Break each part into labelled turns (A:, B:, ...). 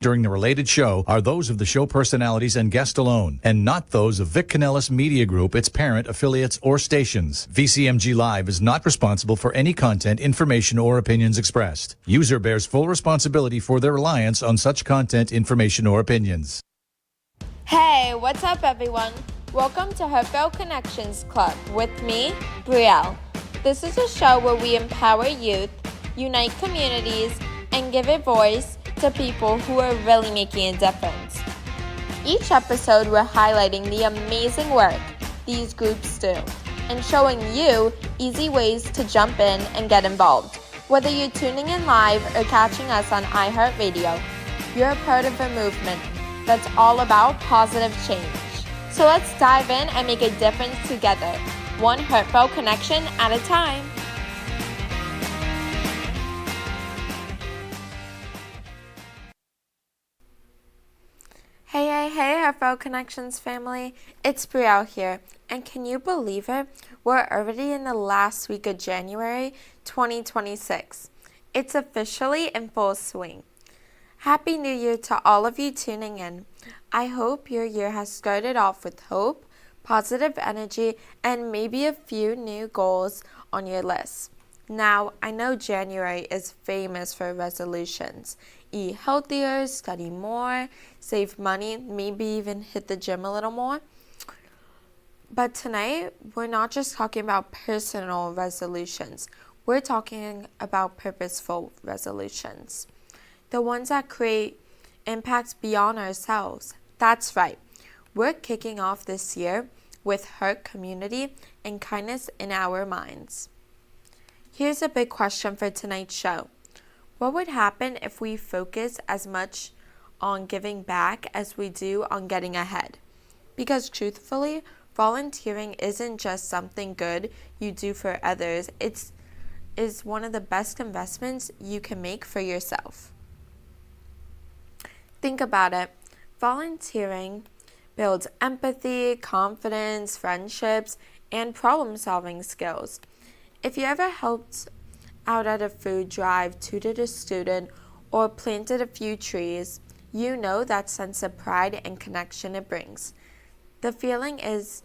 A: during the related show are those of the show personalities and guest alone, and not those of Vic Canellis Media Group, its parent, affiliates, or stations. VCMG Live is not responsible for any content, information, or opinions expressed. User bears full responsibility for their reliance on such content, information, or opinions.
B: Hey, what's up, everyone? Welcome to Heartfelt Connections Club with me, Brielle. This is a show where we empower youth, unite communities, and give a voice to people who are really making a difference. Each episode, we're highlighting the amazing work these groups do and showing you easy ways to jump in and get involved. Whether you're tuning in live or catching us on iHeartRadio, you're a part of a movement that's all about positive change. So let's dive in and make a difference together, one heartfelt connection at a time. Hey, Heartfelt Connections family. It's Brielle here. And can you believe it? We're already in the last week of January 2026. It's officially in full swing. Happy New Year to all of you tuning in. I hope your year has started off with hope, positive energy, and maybe a few new goals on your list. Now, I know January is famous for resolutions. Eat healthier, study more, save money, maybe even hit the gym a little more. But tonight, we're not just talking about personal resolutions. We're talking about purposeful resolutions. The ones that create impacts beyond ourselves. That's right. We're kicking off this year with heart, community, and kindness in our minds. Here's a big question for tonight's show. What would happen if we focus as much on giving back as we do on getting ahead? Because truthfully, volunteering isn't just something good you do for others. It is one of the best investments you can make for yourself. Think about it. Volunteering builds empathy, confidence, friendships, and problem-solving skills. If you ever helped out at a food drive, tutored a student, or planted a few trees, you know that sense of pride and connection it brings. The feeling is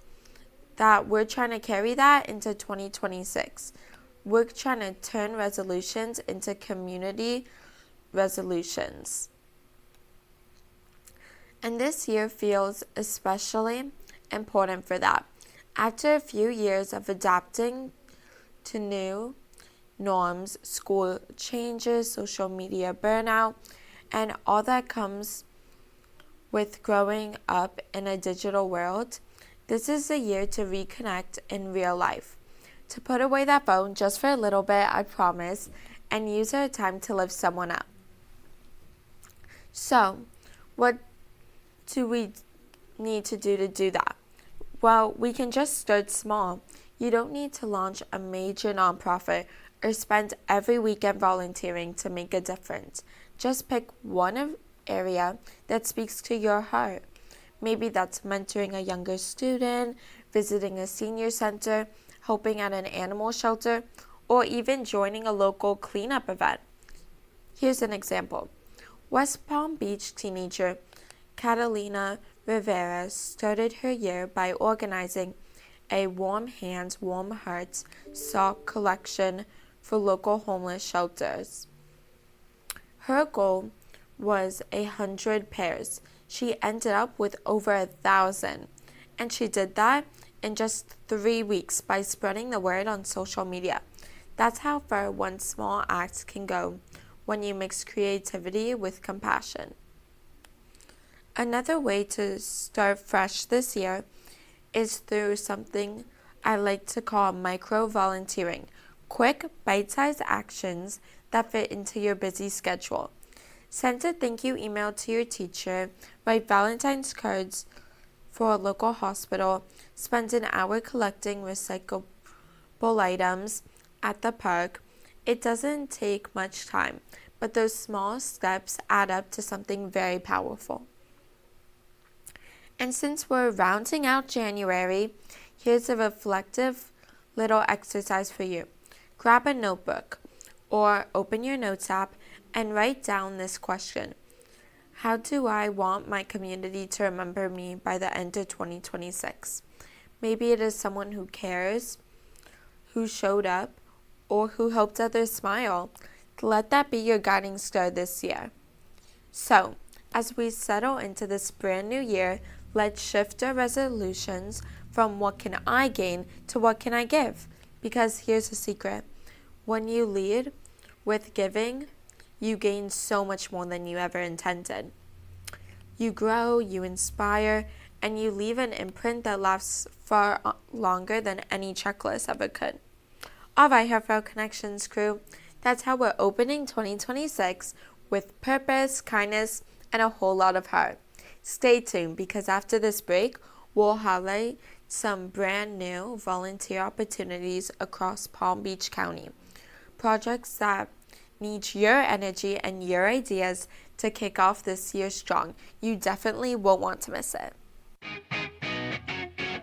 B: that we're trying to carry that into 2026. We're trying to turn resolutions into community resolutions. And this year feels especially important for that. After a few years of adapting to new norms, school changes, social media burnout, and all that comes with growing up in a digital world, this is the year to reconnect in real life. To put away that phone just for a little bit, I promise, and use our time to lift someone up. So, what do we need to do that? Well, we can just start small. You don't need to launch a major nonprofit or spend every weekend volunteering to make a difference. Just pick one area that speaks to your heart. Maybe that's mentoring a younger student, visiting a senior center, helping at an animal shelter, or even joining a local cleanup event. Here's an example. West Palm Beach teenager Catalina Rivera started her year by organizing a Warm Hands, Warm Hearts sock collection for local homeless shelters. Her goal was 100 pairs. She ended up with over 1,000, and she did that in just 3 weeks by spreading the word on social media. That's how far one small act can go when you mix creativity with compassion. Another way to start fresh this year is through something I like to call micro-volunteering. Quick, bite-sized actions that fit into your busy schedule. Send a thank you email to your teacher, write Valentine's cards for a local hospital, spend an hour collecting recyclable items at the park. It doesn't take much time, but those small steps add up to something very powerful. And since we're rounding out January, here's a reflective little exercise for you. Grab a notebook or open your notes app and write down this question. How do I want my community to remember me by the end of 2026? Maybe it is someone who cares, who showed up, or who helped others smile. Let that be your guiding star this year. So, as we settle into this brand new year, let's shift our resolutions from what can I gain to what can I give? Because here's the secret. When you lead with giving, you gain so much more than you ever intended. You grow, you inspire, and you leave an imprint that lasts far longer than any checklist ever could. All right, Heartfelt Connections crew, that's how we're opening 2026 with purpose, kindness, and a whole lot of heart. Stay tuned because after this break, we'll highlight some brand new volunteer opportunities across Palm Beach County. Projects that need your energy and your ideas to kick off this year strong. You definitely won't want to miss it.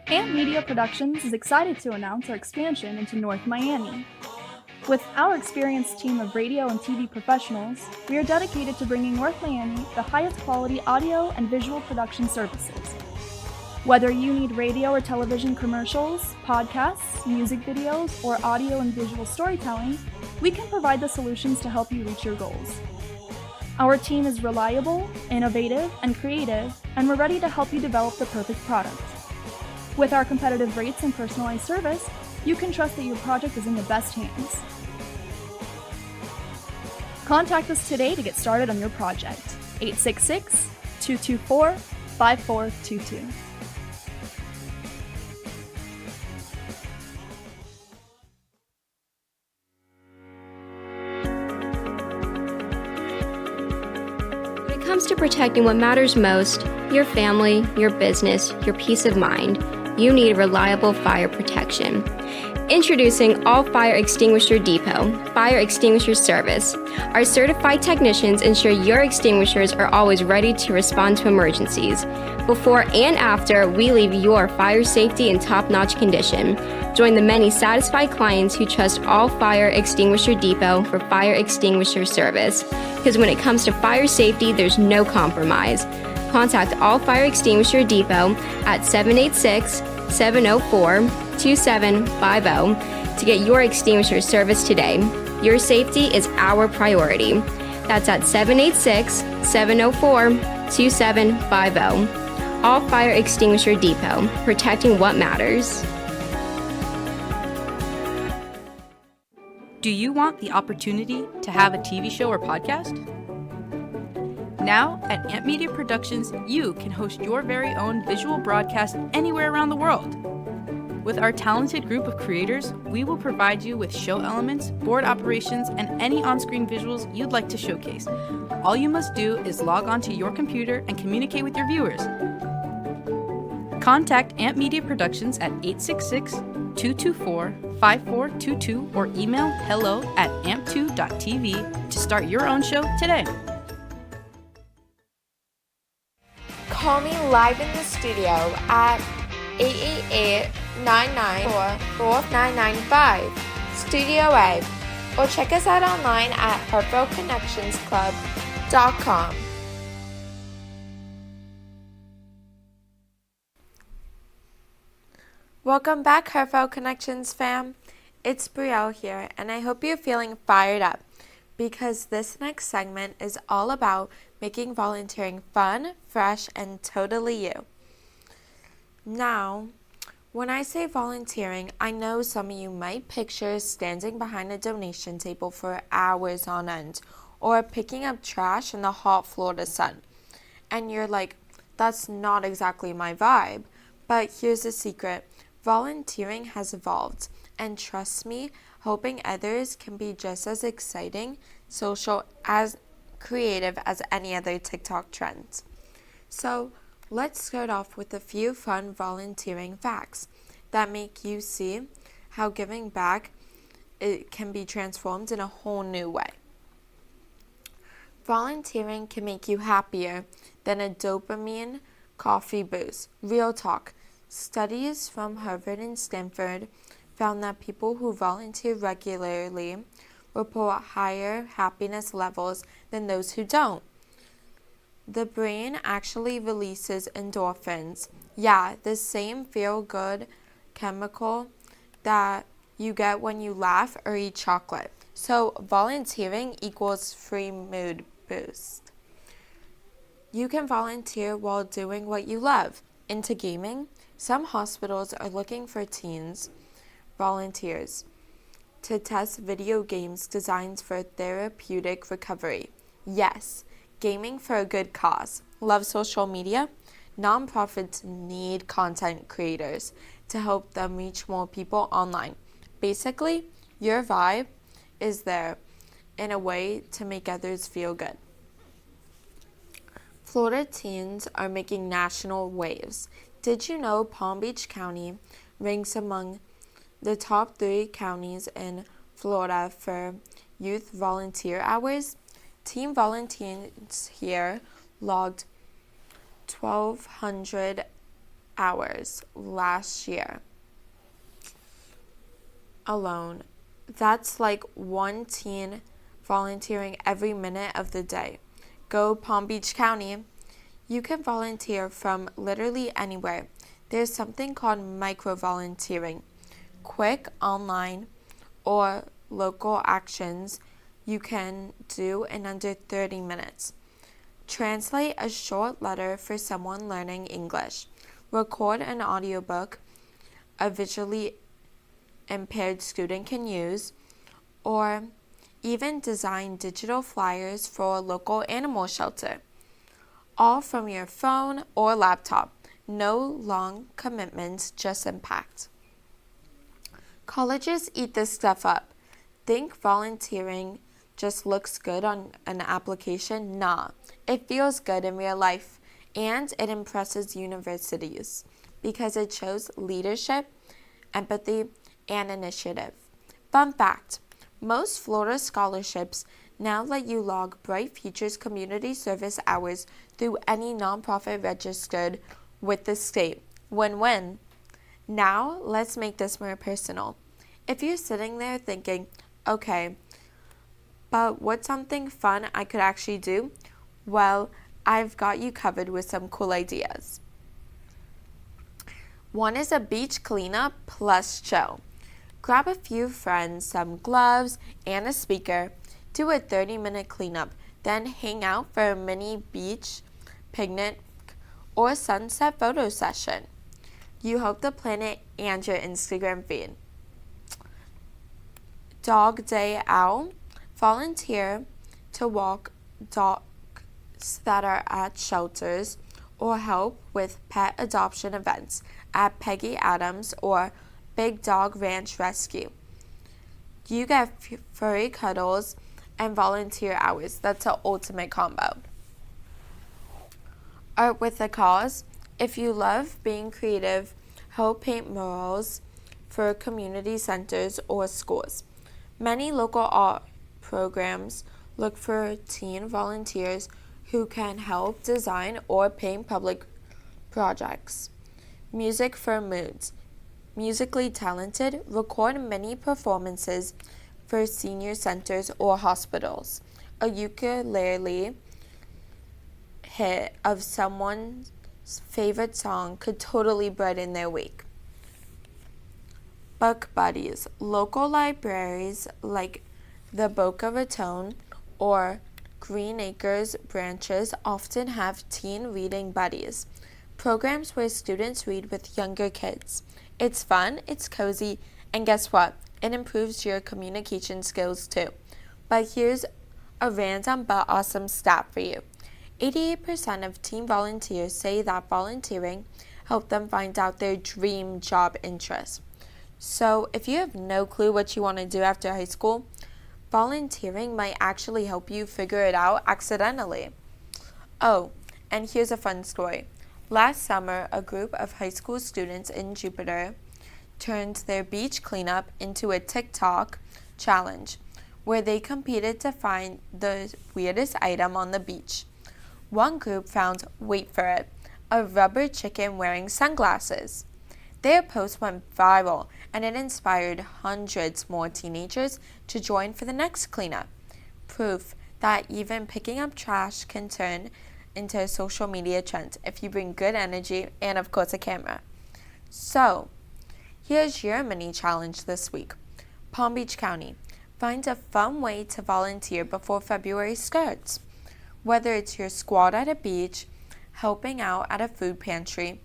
C: Amp Media Productions is excited to announce our expansion into North Miami. With our experienced team of radio and TV professionals, we are dedicated to bringing North Miami the highest quality audio and visual production services. Whether you need radio or television commercials, podcasts, music videos, or audio and visual storytelling, we can provide the solutions to help you reach your goals. Our team is reliable, innovative, and creative, and we're ready to help you develop the perfect product. With our competitive rates and personalized service, you can trust that your project is in the best hands. Contact us today to get started on your project. 866-224-5422.
D: When it comes to protecting what matters most, your family, your business, your peace of mind, you need reliable fire protection. Introducing All Fire Extinguisher Depot, Fire Extinguisher Service. Our certified technicians ensure your extinguishers are always ready to respond to emergencies. Before and after, we leave your fire safety in top-notch condition. Join the many satisfied clients who trust All Fire Extinguisher Depot for fire extinguisher service. Because when it comes to fire safety, there's no compromise. Contact All Fire Extinguisher Depot at 786-704-2750 to get your extinguisher service today. Your safety is our priority. That's at 786-704-2750. All Fire Extinguisher Depot, protecting what matters.
E: Do you want the opportunity to have a TV show or podcast? Now, at Amp Media Productions, you can host your very own visual broadcast anywhere around the world. With our talented group of creators, we will provide you with show elements, board operations, and any on-screen visuals you'd like to showcase. All you must do is log onto your computer and communicate with your viewers. Contact Amp Media Productions at 866-224-5422 or email hello@amp2.tv to start your own show today.
B: Call me live in the studio at 888-994-4995, Studio A, or check us out online at heartfeltconnectionsclub.com. Welcome back, Heartfelt Connections fam. It's Brielle here, and I hope you're feeling fired up because this next segment is all about making volunteering fun, fresh, and totally you. Now, when I say volunteering, I know some of you might picture standing behind a donation table for hours on end, or picking up trash in the hot Florida sun. And you're like, that's not exactly my vibe. But here's the secret. Volunteering has evolved, and trust me, helping others can be just as exciting, social, as creative as any other TikTok trend. So let's start off with a few fun volunteering facts that make you see how giving back it can be transformed in a whole new way. Volunteering can make you happier than a dopamine coffee boost. Real talk. Studies from Harvard and Stanford found that people who volunteer regularly report higher happiness levels than those who don't. The brain actually releases endorphins. Yeah, the same feel-good chemical that you get when you laugh or eat chocolate. So volunteering equals free mood boost. You can volunteer while doing what you love. Into gaming, some hospitals are looking for teens volunteers to test video games designed for therapeutic recovery. Yes, gaming for a good cause. Love social media? Nonprofits need content creators to help them reach more people online. Basically, your vibe is there in a way to make others feel good. Florida teens are making national waves. Did you know Palm Beach County ranks among the top 3 counties in Florida for youth volunteer hours? Teen volunteers here logged 1,200 hours last year alone. That's like one teen volunteering every minute of the day. Go Palm Beach County. You can volunteer from literally anywhere. There's something called micro-volunteering. Quick online or local actions you can do in under 30 minutes. Translate a short letter for someone learning English. Record an audiobook a visually impaired student can use, or even design digital flyers for a local animal shelter. All from your phone or laptop. No long commitments, just impact. Colleges eat this stuff up. Think volunteering just looks good on an application? Nah, it feels good in real life, and it impresses universities because it shows leadership, empathy, and initiative. Fun fact, most Florida scholarships now let you log Bright Futures community service hours through any nonprofit registered with the state. Win-win. Now, let's make this more personal. If you're sitting there thinking, okay, but what's something fun I could actually do? Well, I've got you covered with some cool ideas. One is a beach cleanup plus chill. Grab a few friends, some gloves, and a speaker. Do a 30-minute cleanup, then hang out for a mini beach picnic or sunset photo session. You help the planet and your Instagram feed. Dog Day Out. Volunteer to walk dogs that are at shelters or help with pet adoption events at Peggy Adams or Big Dog Ranch Rescue. You get furry cuddles and volunteer hours. That's the ultimate combo. Art with a cause. If you love being creative, help paint murals for community centers or schools. Many local art programs look for teen volunteers who can help design or paint public projects. Music for moods. Musically talented, record mini performances for senior centers or hospitals. A ukulele hit of someone's favorite song could totally brighten their week. Book buddies. Local libraries like the Boca Raton or Green Acres branches often have teen reading buddies, programs where students read with younger kids. It's fun, it's cozy, and guess what? It improves your communication skills too. But here's a random but awesome stat for you. 88% of teen volunteers say that volunteering helped them find out their dream job interests. So if you have no clue what you want to do after high school, volunteering might actually help you figure it out accidentally. Oh, and here's a fun story. Last summer, a group of high school students in Jupiter turned their beach cleanup into a TikTok challenge where they competed to find the weirdest item on the beach. One group found, wait for it, a rubber chicken wearing sunglasses. Their post went viral, and it inspired hundreds more teenagers to join for the next cleanup. Proof that even picking up trash can turn into a social media trend if you bring good energy and, of course, a camera. So, here's your mini challenge this week. Palm Beach County. Find a fun way to volunteer before February starts. Whether it's your squad at a beach, helping out at a food pantry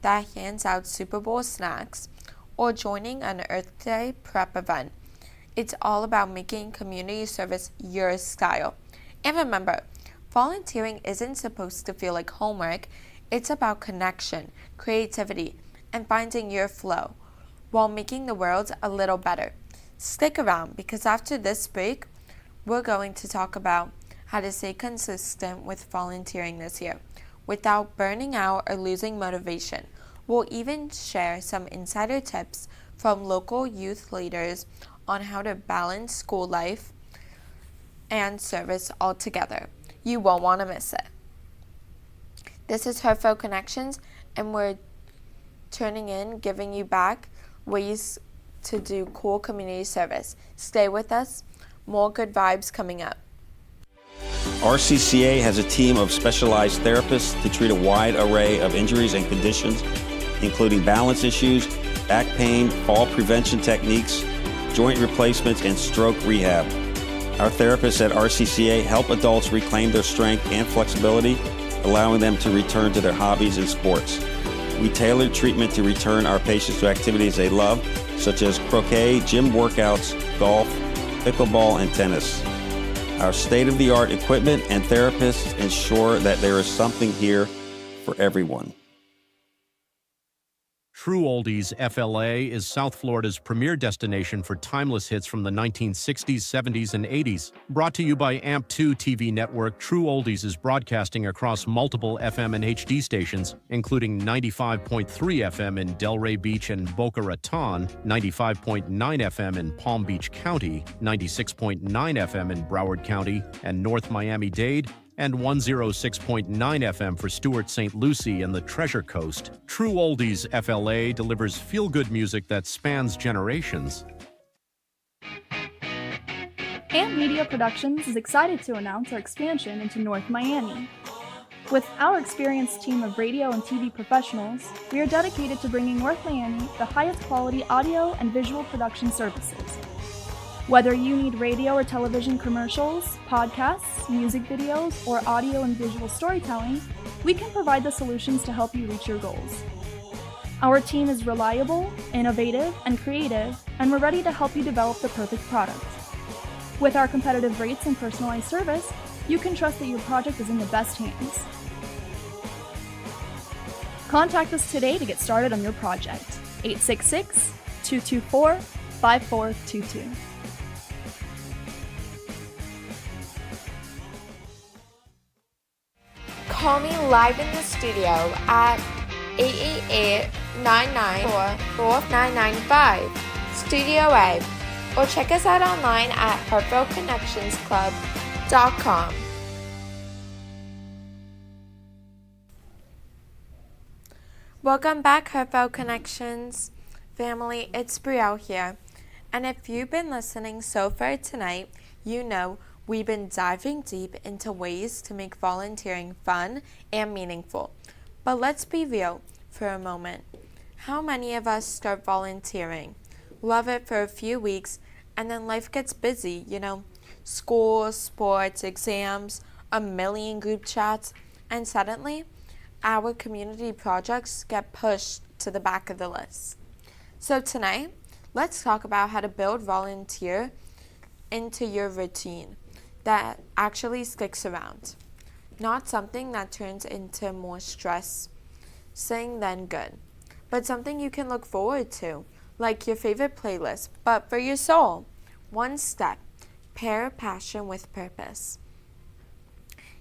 B: that hands out Super Bowl snacks, or joining an Earth Day prep event, it's all about making community service your style. And remember, volunteering isn't supposed to feel like homework. It's about connection, creativity, and finding your flow while making the world a little better. Stick around because after this break, we're going to talk about how to stay consistent with volunteering this year without burning out or losing motivation. We'll even share some insider tips from local youth leaders on how to balance school life and service all together. You won't want to miss it. This is Heartfelt Connections, and we're turning in, giving you back ways to do cool community service. Stay with us. More good vibes coming up.
F: RCCA has a team of specialized therapists to treat a wide array of injuries and conditions, including balance issues, back pain, fall prevention techniques, joint replacements, and stroke rehab. Our therapists at RCCA help adults reclaim their strength and flexibility, allowing them to return to their hobbies and sports. We tailor treatment to return our patients to activities they love, such as croquet, gym workouts, golf, pickleball, and tennis. Our state-of-the-art equipment and therapists ensure that there is something here for everyone.
G: True Oldies FLA is South Florida's premier destination for timeless hits from the 1960s, 70s, and 80s. Brought to you by AMP2 TV network, True Oldies is broadcasting across multiple FM and HD stations, including 95.3 FM in Delray Beach and Boca Raton, 95.9 FM in Palm Beach County, 96.9 FM in Broward County and North Miami-Dade, and 106.9 FM for Stuart St. Lucie and the Treasure Coast. True Oldies FLA delivers feel-good music that spans generations.
C: Amp Media Productions is excited to announce our expansion into North Miami. With our experienced team of radio and TV professionals, we are dedicated to bringing North Miami the highest quality audio and visual production services. Whether you need radio or television commercials, podcasts, music videos, or audio and visual storytelling, we can provide the solutions to help you reach your goals. Our team is reliable, innovative, and creative, and we're ready to help you develop the perfect product. With our competitive rates and personalized service, you can trust that your project is in the best hands. Contact us today to get started on your project. 866-224-5422.
B: Call me live in the studio at 888-994-4995, Studio A, or check us out online at heartfeltconnectionsclub.com. Welcome back, Heartfelt Connections family. It's Brielle here. And if you've been listening so far tonight, you know we've been diving deep into ways to make volunteering fun and meaningful. But let's be real for a moment. How many of us start volunteering, love it for a few weeks, and then life gets busy, school, sports, exams, a million group chats, and suddenly our community projects get pushed to the back of the list. So tonight, let's talk about how to build volunteer into your routine that actually sticks around. Not something that turns into more stress than good, but something you can look forward to, like your favorite playlist, but for your soul. One step, pair passion with purpose.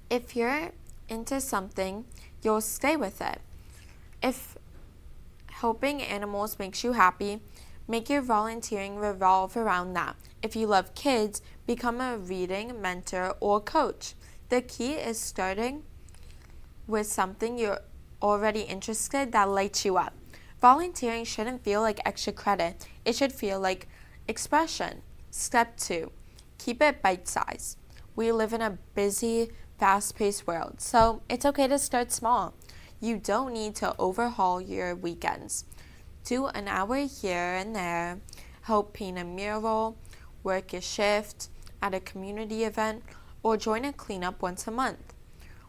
B: If you're into something, you'll stay with it. If helping animals makes you happy, make your volunteering revolve around that. If you love kids, become a reading mentor or coach. The key is starting with something you're already interested that lights you up. Volunteering shouldn't feel like extra credit. It should feel like expression. Step 2, keep it bite-sized. We live in a busy, fast-paced world, so it's okay to start small. You don't need to overhaul your weekends. Do an hour here and there, help paint a mural, work a shift at a community event, or join a cleanup once a month.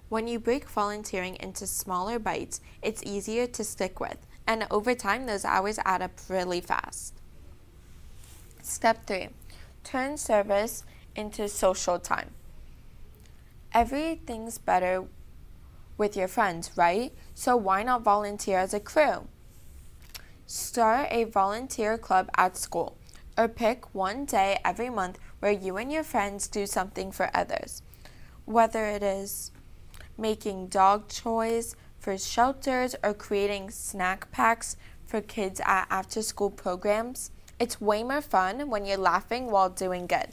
B: When you break volunteering into smaller bites, it's easier to stick with, and over time, those hours add up really fast. Step 3. Turn service into social time. Everything's better with your friends, right? So why not volunteer as a crew? Start a volunteer club at school, or pick one day every month where you and your friends do something for others. Whether it is making dog toys for shelters or creating snack packs for kids at after-school programs, it's way more fun when you're laughing while doing good.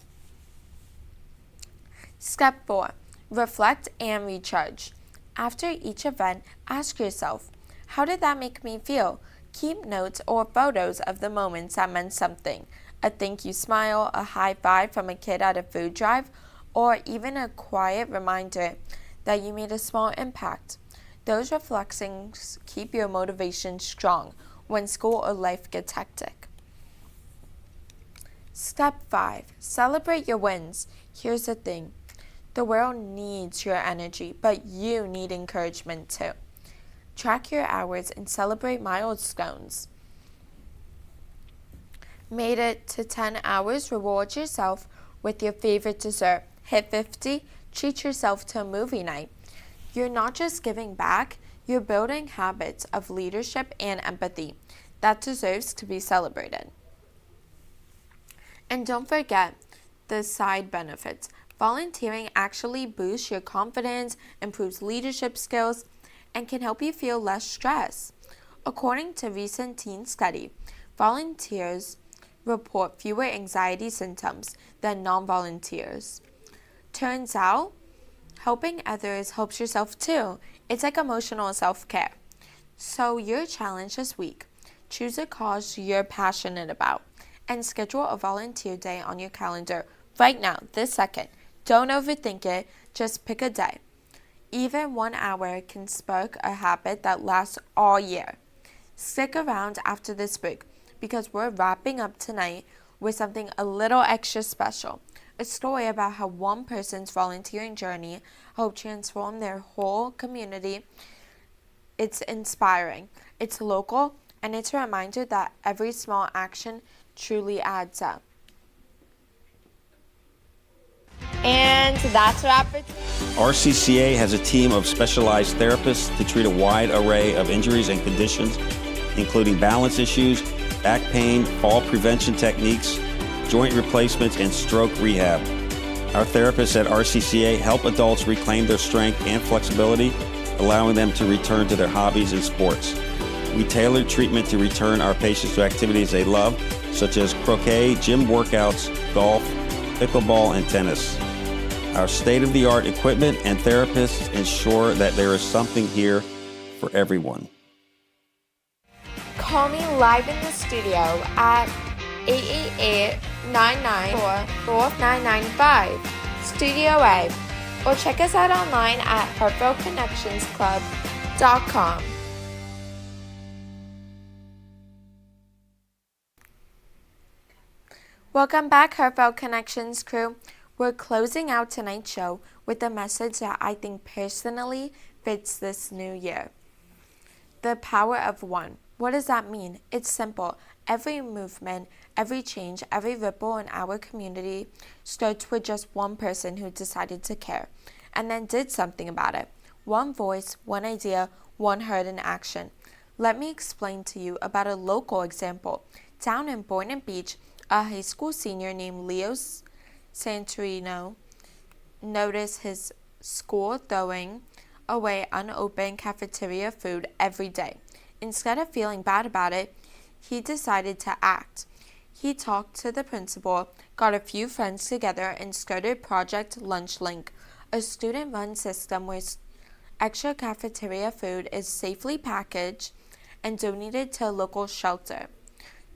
B: Step 4. Reflect and recharge. After each event, ask yourself, how did that make me feel? Keep notes or photos of the moments that meant something. A thank you smile, a high five from a kid at a food drive, or even a quiet reminder that you made a small impact. Those reflections keep your motivation strong when school or life gets hectic. Step 5. Celebrate your wins. Here's the thing. The world needs your energy, but you need encouragement too. Track your hours and celebrate milestones. Made it to 10 hours, reward yourself with your favorite dessert. Hit 50, treat yourself to a movie night. You're not just giving back, you're building habits of leadership and empathy that deserves to be celebrated. And don't forget the side benefits. Volunteering actually boosts your confidence, improves leadership skills, and can help you feel less stress. According to a recent teen study, volunteers report fewer anxiety symptoms than non-volunteers. Turns out, helping others helps yourself too. It's like emotional self-care. So your challenge this week, choose a cause you're passionate about and schedule a volunteer day on your calendar right now, this second. Don't overthink it, just pick a day. Even 1 hour can spark a habit that lasts all year. Stick around after this break because we're wrapping up tonight with something a little extra special. A story about how one person's volunteering journey helped transform their whole community. It's inspiring, it's local, and it's a reminder that every small action truly adds up. And that's a wrap for today.
F: RCCA has a team of specialized therapists to treat a wide array of injuries and conditions, including balance issues, back pain, fall prevention techniques, joint replacements, and stroke rehab. Our therapists at RCCA help adults reclaim their strength and flexibility, allowing them to return to their hobbies and sports. We tailor treatment to return our patients to activities they love, such as croquet, gym workouts, golf, pickleball, and tennis. Our state-of-the-art equipment and therapists ensure that there is something here for everyone.
B: Call me live in the studio at 888-994-4995, Studio A, or check us out online at heartfeltconnectionsclub.com. Welcome back, Heartfelt Connections crew. We're closing out tonight's show with a message that I think personally fits this new year. The power of one. What does that mean? It's simple. Every movement, every change, every ripple in our community starts with just one person who decided to care and then did something about it. One voice, one idea, one heard in action. Let me explain to you about a local example. Down in Boynton Beach, a high school senior named Leo Santorino noticed his school throwing away unopened cafeteria food every day. Instead of feeling bad about it, he decided to act. He talked to the principal, got a few friends together, and started Project Lunch Link, a student-run system where extra cafeteria food is safely packaged and donated to a local shelter.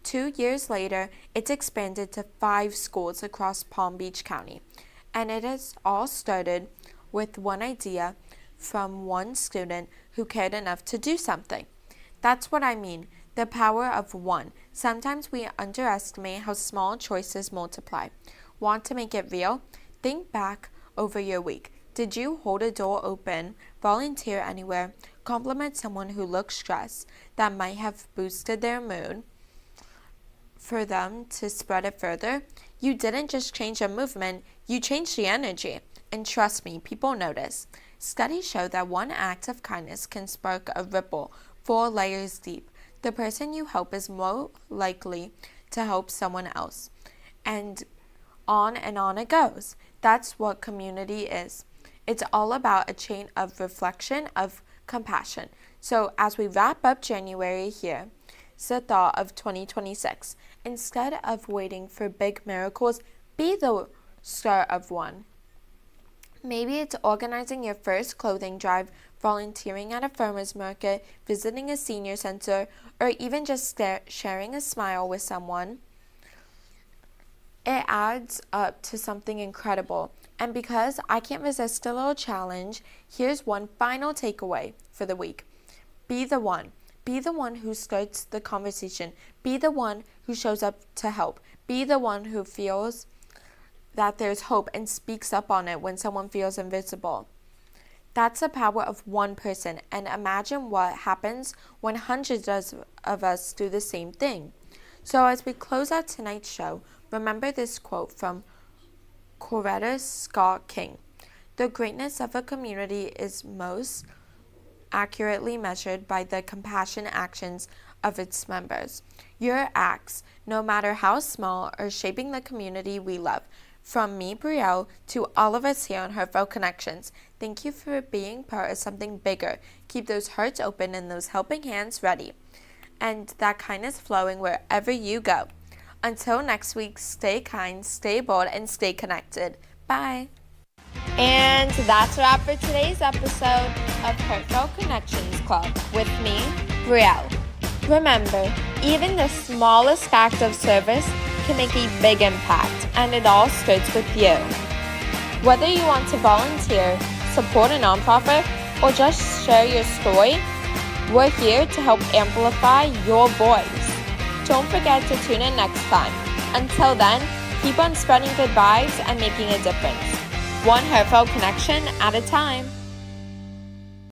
B: 2 years later, it's expanded to 5 schools across Palm Beach County, and it has all started with one idea from one student who cared enough to do something. That's what I mean, the power of one. Sometimes we underestimate how small choices multiply. Want to make it real? Think back over your week. Did you hold a door open, volunteer anywhere, compliment someone who looks stressed that might have boosted their mood for them to spread it further? You didn't just change a movement, you changed the energy. And trust me, people notice. Studies show that one act of kindness can spark a ripple 4 layers deep. The person you help is more likely to help someone else. And on it goes. That's what community is. It's all about a chain of reflection, of compassion. So as we wrap up January here, it's the thought of 2026. Instead of waiting for big miracles, be the start of one. Maybe it's organizing your first clothing drive, volunteering at a farmer's market, visiting a senior center, or even just sharing a smile with someone. It adds up to something incredible. And because I can't resist a little challenge, here's one final takeaway for the week. Be the one. Be the one who starts the conversation. Be the one who shows up to help. Be the one who feels that there's hope and speaks up on it when someone feels invisible. That's the power of one person, and imagine what happens when hundreds of us do the same thing. So as we close out tonight's show, remember this quote from Coretta Scott King. The greatness of a community is most accurately measured by the compassionate actions of its members. Your acts, no matter how small, are shaping the community we love. From me, Brielle, to all of us here on Heartfelt Connections, thank you for being part of something bigger. Keep those hearts open and those helping hands ready, and that kindness flowing wherever you go. Until next week, stay kind, stay bold, and stay connected. Bye. And that's a wrap for today's episode of Heartfelt Connections Club with me, Brielle. Remember, even the smallest act of service can make a big impact, and it all starts with you. Whether you want to volunteer, support a nonprofit, or just share your story, we're here to help amplify your voice. Don't forget to tune in next time. Until then, keep on spreading good vibes and making a difference. One heartfelt connection at a time.